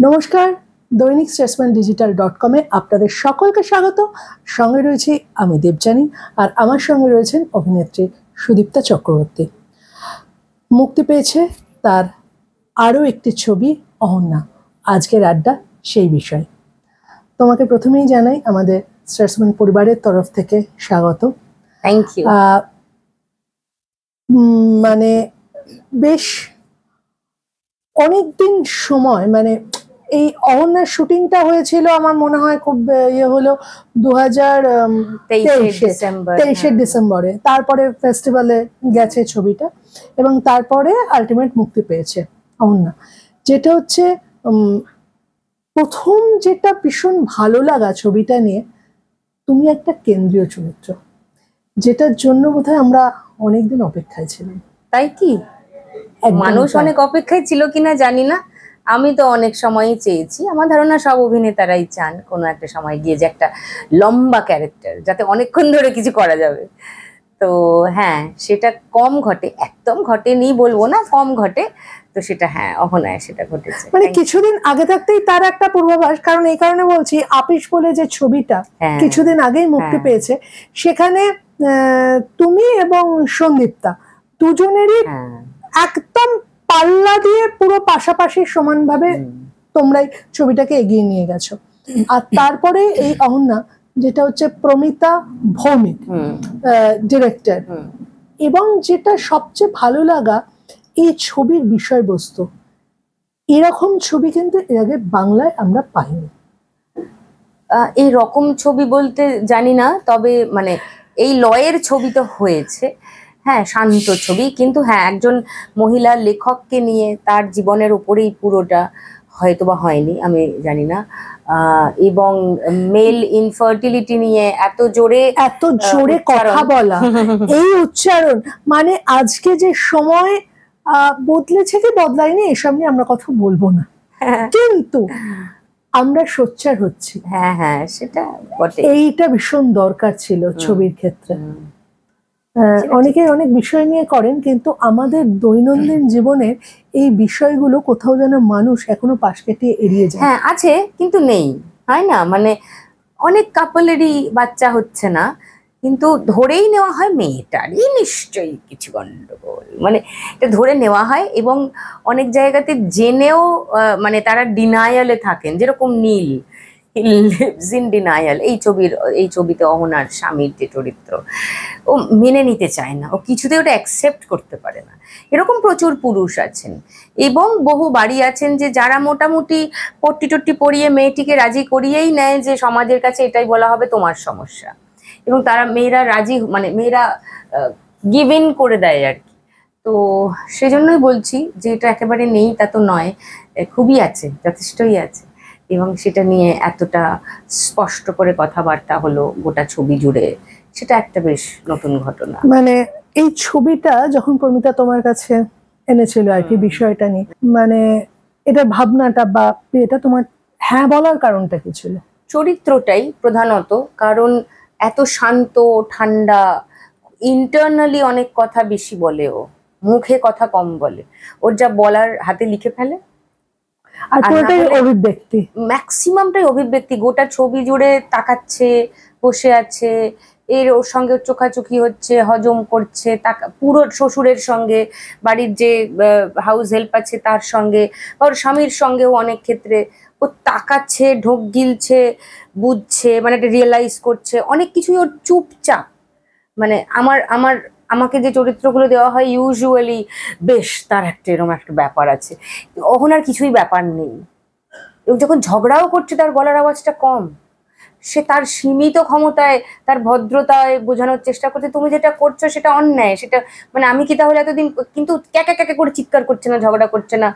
নমস্কার, দৈনিক স্টেটসম্যান digital.com-এ আপনাদের সকলকে স্বাগত। সঙ্গে রয়েছি আমি দেবযানী, আর আমার সঙ্গে রয়েছেন অভিনেত্রী সুদীপ্তা চক্রবর্তী। মুক্তি পেয়েছে তার আরও একটি ছবি অহন্যা। আজকের আড্ডা সেই বিষয়। তোমাকে প্রথমেই জানাই আমাদের স্টেটসম্যান পরিবারের তরফ থেকে স্বাগত। Thank you. মানে বেশ অনেকদিন সময়, মানে এই অহন্যার শুটিংটা হয়েছিল আমার মনে হয় খুব হলো 2023 ডিসেম্বরে। তারপরে ফেস্টিভ্যালে গেছে ছবিটা এবং তারপরে আলটিমেট মুক্তি পেয়েছে অহন্যা। যেটা হচ্ছে প্রথম যেটা ভীষণ ভালো লাগা ছবিটা নিয়ে, তুমি একটা কেন্দ্রীয় চরিত্র, যেটার জন্য বোধহয় আমরা অনেকদিন অপেক্ষায় ছিলাম। তাই কি? মানুষ অনেক অপেক্ষায় ছিল কিনা জানি না, আমি তো অনেক সময়ই চেয়েছি। আমার ধারণা সব অভিনেতারাই চান কোনো একটা সময় গিয়ে যে একটা লম্বা ক্যারেক্টার, যাতে অনেকক্ষণ ধরে কিছু করা যাবে। তো হ্যাঁ, সেটা কম ঘটে, একদম ঘটেনি বলবো না, কম ঘটে। তো সেটা হ্যাঁ, অহনায় সেটা ঘটেছে। মানে কিছুদিন আগে থাকতেই তার একটা পূর্বাভাস, কারণ এই কারণে বলছি, আপিস বলে যে ছবিটা কিছুদিন আগেই মুক্তি পেয়েছে, সেখানে তুমি এবং সন্দীপ্তা দুজনেরই একদম পাল্লা দিয়ে পুরো পাশাপাশি সমানভাবে তোমরাই ছবিটাকে এগিয়ে নিয়ে গেছো। আর তারপরে এই অহন্যা, যেটা হচ্ছে প্রমিতা ভৌমিক ডিরেক্টর, এবং যেটা সবচেয়ে ভালো লাগা এই ছবির বিষয়বস্তু। এরকম ছবি কিন্তু এর আগে বাংলায় আমরা পাইনি। এই রকম ছবি বলতে জানি না, তবে মানে এই লয়ের ছবি তো হয়েছে, হ্যাঁ, শান্ত ছবি। কিন্তু হ্যাঁ, একজন মহিলা লেখককে নিয়ে তার জীবনের উপরেই পুরোটা, হয়তো বা হয়নি, আমি জানি না। এবং মেল ইনফার্টিলিটি নিয়ে এত জোরে কথা বলা, এই উচ্চারণ, মানে আজকে যে সময় বদলেছে কি বদলায়নি এসব নিয়ে আমরা কথা বলবো না, কিন্তু আমরা সোচ্চার হচ্ছি। হ্যাঁ হ্যাঁ, সেটা এইটা ভীষণ দরকার ছিল ছবির ক্ষেত্রে। অনেকে অনেক বিষয় নিয়ে করেন, কিন্তু আমাদের দৈনন্দিন জীবনের এই বিষয়গুলো কোথাও যেন মানুষ এখনো পাশ কেটে এড়িয়ে যায়। হ্যাঁ আছে, কিন্তু নেই, হয় না? মানে অনেক কাপলেরই বাচ্চা হচ্ছে না, কিন্তু ধরেই নেওয়া হয় মেয়েটারই নিশ্চয়ই কিছু গন্ডগোল, মানে এটা ধরে নেওয়া হয়। এবং অনেক জায়গাতে জেনেও মানে তারা ডিনায়ালে থাকেন, যেরকম নীল লিভস ইন ডিনায়াল। এই ছবিতে অহনার স্বামীর যে চরিত্র, ও মেনে নিতে চায় না, ও কিছুতে ওটা অ্যাকসেপ্ট করতে পারে না। এরকম প্রচুর পুরুষ আছেন, এবং বহু বাড়ি আছেন যে যারা মোটামুটি পট্টি টট্টি পরিয়ে মেয়েটিকে রাজি করিয়েই নেয় যে সমাজের কাছে এটাই বলা হবে তোমার সমস্যা, এবং তারা মেয়েরা রাজি, মানে মেয়েরা গিভ ইন করে দেয় আর কি। তো সেজন্যই বলছি যে এটা একেবারে নেই তা তো নয়, খুবই আছে, যথেষ্টই আছে। এবং সেটা নিয়ে এতটা স্পষ্ট করে কথাবার্তা হলো গোটা ছবি জুড়ে, সেটা একটা বেশ নতুন ঘটনা। মানে এই ছবিটা যখন প্রমিতা তোমার কাছে এনেছিল আর কি বিষয়টা নিয়ে, মানে এটা ভাবনাটা বা এটা তোমার হ্যাঁ বলার কারণটা কি ছিল? চরিত্রটাই প্রধানত, কারণ এত শান্ত ঠান্ডা, ইন্টারনালি অনেক কথা বেশি বলে, ও মুখে কথা কম বলে, ওর যা বলার হাতে লিখে ফেলে, আর পুরোটাই অভিব্যক্তি, ম্যাক্সিমামটাই অভিব্যক্তি। গোটা ছবি জুড়ে তাকাচ্ছে, বসে আছে, ওর সঙ্গে চোখাচোখি হচ্ছে, হজম করছে, পুরো শ্বশুরের সঙ্গে, বাড়ির যে হাউস হেল্প আছে তার সঙ্গে, বা ওর স্বামীর সঙ্গেও অনেক ক্ষেত্রে ও তাকাচ্ছে, ঢোক গিলছে, বুঝছে, মানে একটা রিয়েলাইজ করছে অনেক কিছুই। ওর চুপচাপ, মানে আমাকে যে চরিত্রগুলো দেওয়া হয় ইউজুয়ালি বেশ তার একটা এরকম একটা ব্যাপার আছে, ওখানে কিছুই ব্যাপার নেই। এবং যখন ঝগড়াও করছে তার গলার আওয়াজটা কম, সে তার সীমিত ক্ষমতায়, তার ভদ্রতায় বোঝানোর চেষ্টা করছে তুমি যেটা করছো সেটা অন্যায়, সেটা মানে আমি কি তাহলে এতদিন, কিন্তু ক্যাকা ক্যাকা করে চিৎকার করছে না, ঝগড়া করছে না,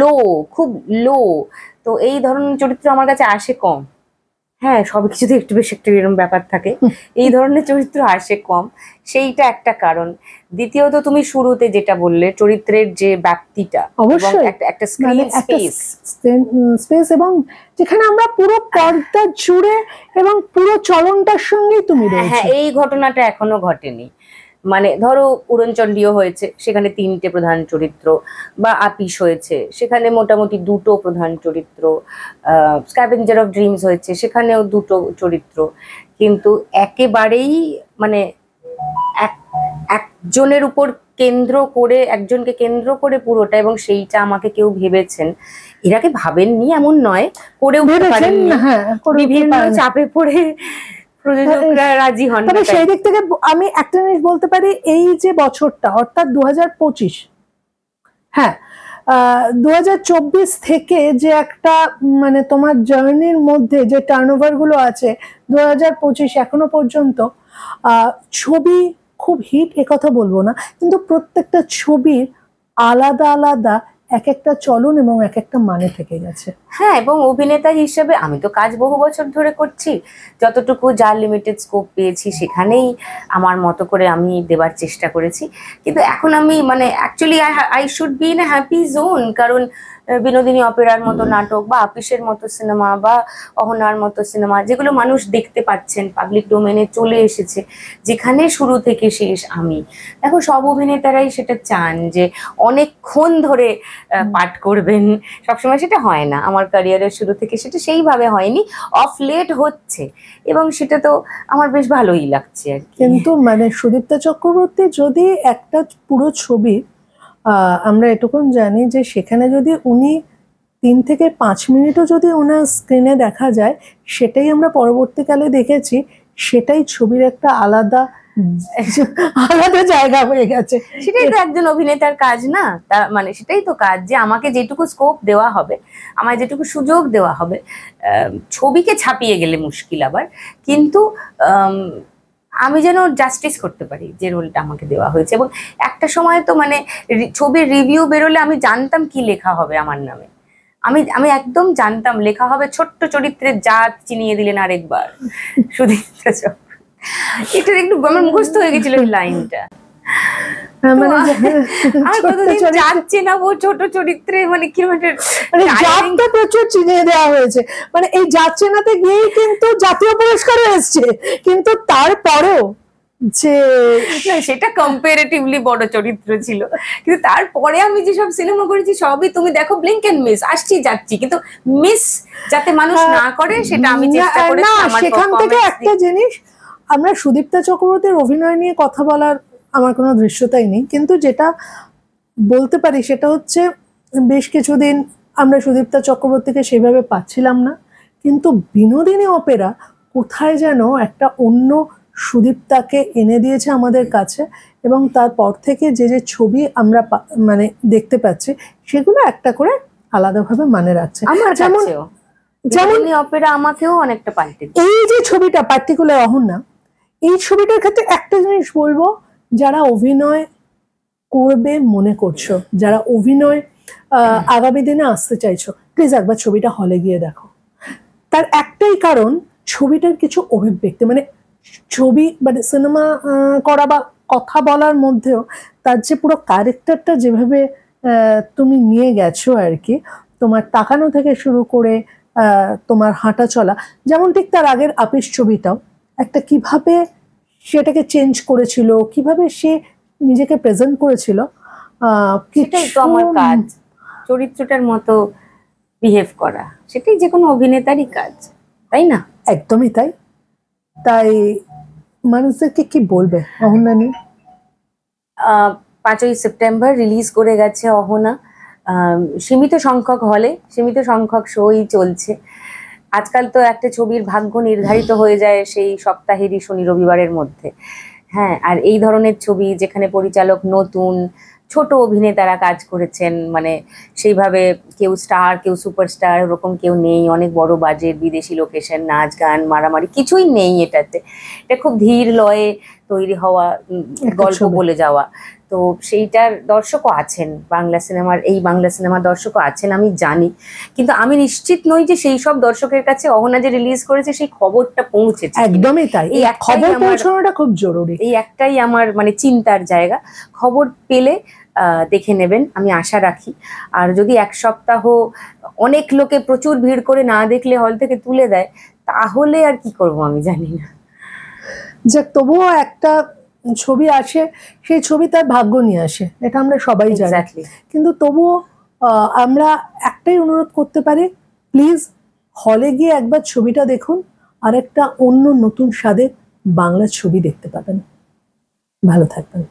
লো, খুব লো। তো এই ধরনের চরিত্র আমার কাছে আসে কম। হ্যাঁ, সবকিছুতে একটু বেশ একটু এরকম ব্যাপার থাকে, এই ধরনের চরিত্র আসে কম, সেইটা একটা কারণ। দ্বিতীয়ত তুমি শুরুতে যেটা বললে, চরিত্রের যে ব্যাপ্তিটা, একটা স্পেস, এবং যেখানে আমরা পুরো পর্দা জুড়ে এবং পুরো চলনটার সঙ্গেই তুমি রয়েছো। হ্যাঁ, এই ঘটনাটা এখনো ঘটেনি। মানে ধরো উড়নচণ্ডীও হয়েছে, সেখানে 3টে প্রধান চরিত্র, বা আপিস হয়েছে সেখানে মোটামুটি 2টো প্রধান চরিত্র, স্ক্যাভেঞ্জার অফ ড্রিমস হয়েছে সেখানেও 2টো চরিত্র, কিন্তু একেবারেই মানে একজনের উপর কেন্দ্র করে, একজনকে কেন্দ্র করে পুরোটা, এবং সেইটা আমাকে কেউ ভেবেছেন, এরাকে ভাবেননি এমন নয়, করে উঠতে পারেননি, বিভিন্ন চাপে পড়ে প্রযোজকরা রাজি হন। তবে সেই দিক থেকে আমি একটা জিনিস বলতে পারি, এই যে বছরটা অর্থাৎ 2025, হ্যাঁ 2024 থেকে যে একটা মানে তোমার জার্নির মধ্যে যে টার্নওভার গুলো আছে 2025 এখনো পর্যন্ত, ছবি খুব হিট একথা বলবো না, কিন্তু প্রত্যেকটা ছবির আলাদা আলাদা এক একটা চলন এবং এক একটা মানে থেকে গেছে। হ্যাঁ, এবং অভিনেতা হিসেবে আমি তো কাজ বহু বছর ধরে করছি, যতটুকু যা লিমিটেড স্কোপ পেয়েছি সেখানেই আমার মতো করে আমি দেবার চেষ্টা করেছি। কিন্তু এখন আমি মানে actually I should be in a happy zone, কারণ বিনোদিনী অপেরার মতো নাটক, বা আপিসের মতো সিনেমা, বা অহনার মতো সিনেমা, যেগুলো মানুষ দেখতে পাচ্ছেন, পাবলিক ডোমেনে চলে এসেছে, যেখানে শুরু থেকে শেষ আমি। দেখো, সব অভিনেতারাই সেটা চান যে অনেকক্ষণ ধরে পাঠ করবেন, সবসময় সেটা হয় না, আমার ক্যারিয়ারের শুরু থেকে সেটা সেইভাবে হয়নি, অফ লেট হচ্ছে, এবং সেটা তো আমার বেশ ভালোই লাগছে আর কি। কিন্তু মানে সুদীপ্তা চক্রবর্তী যদি একটা পুরো ছবি, আমরা এটুকুন জানি যে সেখানে যদি উনি 3 থেকে 5 মিনিটও যদি ওনার স্ক্রিনে দেখা যায়, সেটাই আমরা পরবর্তীকালে দেখেছি, সেটাই ছবির একটা আলাদা আলাদা জায়গা হয়ে গেছে। সেটাই তো একজন অভিনেতার কাজ না, তার মানে সেটাই তো কাজ, যে আমাকে যেটুকু স্কোপ দেওয়া হবে, আমায় যেটুকু সুযোগ দেওয়া হবে, ছবিকে ছাপিয়ে গেলে মুশকিল আবার, কিন্তু আমি যেন জাস্টিস করতে পারি যে রোলটা আমাকে দেওয়া হয়েছে। এবং একটা সময় তো মানে ছবির রিভিউ বেরোলে আমি জানতাম কি লেখা হবে আমার নামে, আমি একদম জানতাম লেখা হবে ছোট্ট চরিত্রের জাত চিনিয়ে দিলেন আরেকবার সুদীপ্তা চক্রবর্তী। এটা একটু আমার মুখস্থ হয়ে গেছিল এই লাইনটা। যাচ্ছে না ও ছোট চরিত্রে, মানে কি মানে জাতটা প্রচুর চিনিয়ে দেওয়া হয়েছে, মানে এই যাচ্ছে নাতে গিয়েই কিন্তু জাতীয় পুরস্কার এসছে, কিন্তু তারপরেও যে সেটা কম্পারেটিভলি বড় চরিত্র ছিল, কিন্তু তারপরে আমি যেসব সিনেমা করেছি সবই তুমি দেখো ব্লিঙ্ক এন্ড মিস, আসছি যাচ্ছি, কিন্তু মিস যাতে মানুষ না করে সেটা আমি চেষ্টা করেছি। সেখান থেকে একটা জিনিস, আমরা সুদীপ্তা চক্রবর্তীর অভিনয় নিয়ে কথা বলার আমার কোনো দৃশ্যতাই নেই, কিন্তু যেটা বলতে পারি সেটা হচ্ছে বেশ কিছুদিন আমরা সুদীপ্তা চক্রবর্তীকে সেভাবে পাচ্ছিলাম না, কিন্তু বিনোদিনী অপেরা কোথায় যেন একটা অন্য সুদীপ্তাকে এনে দিয়েছে আমাদের কাছে, এবং তারপর থেকে যে যে ছবি আমরা মানে দেখতে পাচ্ছি সেগুলো একটা করে আলাদাভাবে মানে রাখছে। আমার যেমন অপেরা আমাকেও অনেকটা পাল্টে, এই যে ছবিটা পার্টিকুলার অহনা, এই ছবিটার ক্ষেত্রে একটা জিনিস বলবো, যারা অভিনয় করবে মনে করছো, যারা অভিনয় আগামী দিনে আসতে চাইছো, প্লিজ একবার ছবিটা হলে গিয়ে দেখো। তার একটাই কারণ, ছবিটার কিছু অভিব্যক্তি, মানে ছবি মানে সিনেমা করা বা কথা বলার মধ্যেও তার যে পুরো ক্যারেক্টারটা যেভাবে তুমি নিয়ে গেছো আর কি, তোমার তাকানো থেকে শুরু করে তোমার হাঁটা চলা, যেমন ঠিক তার আগের আপিস ছবিটাও একটা কিভাবে সেটাকে চেঞ্জ করেছিল, কিভাবে সে নিজেকে প্রেজেন্ট করেছিল, সেটাই তো আমার কাজ, চরিত্রটার মতো বিহেভ করা, সেটাই যে কোনো অভিনেতারই কাজ, তাই না? একদমই তাই। তাই মানুষদেরকে কি বলবে অহনা নিয়ে? 5ই সেপ্টেম্বর রিলিজ করে গেছে অহনা, সীমিত সংখ্যক হলে, সীমিত সংখ্যক শোই চলছে। আজকাল তো একটা ছবির ভাগ্য নির্ধারিত হয়ে যায় সেই সপ্তাহেরই শনি রবিবারের মধ্যে। হ্যাঁ, আর এই ধরনের ছবি যেখানে পরিচালক নতুন, ছোট অভিনেতারা কাজ করেছেন, মানে সেইভাবে কেউ স্টার কেউ সুপারস্টার ওরকম কেউ নেই, অনেক বড় বাজেট, বিদেশি লোকেশন, নাচ গান মারামারি কিছুই নেই এটাতে, এটা খুব ধীর লয়ে তৈরি হওয়া গল্প বলে যাওয়া। তো সেইটার দর্শকও আছেন, বাংলা সিনেমার দর্শকও আছেন আমি জানি, কিন্তু আমি নিশ্চিত নই যে সেই সব দর্শকের কাছে অহনা যে রিলিজ করেছে সেই খবরটা পৌঁছেছে। একদমই তাই, এই খবর পৌঁছানোটা খুব জরুরি, এই একটাই আমার মানে চিন্তার জায়গা। খবর পেলে দেখে নেবেন, আমি আশা রাখি। আর যদি এক সপ্তাহ অনেক লোকে প্রচুর ভিড় করে না দেখলে হল থেকে তুলে দেয়, তাহলে আর কি করব আমি জানি না। যে তবুও একটা ছবি আসে, সেই ছবি তার ভাগ্য নিয়ে আসে, এটা আমরা সবাই জানি। Exactly. কিন্তু তবুও আমরা একটাই অনুরোধ করতে পারি, প্লিজ হলে গিয়ে একবার ছবিটা দেখুন, আর একটা অন্য নতুন স্বাদের বাংলা ছবি দেখতে পাবেন। ভালো থাকবেন।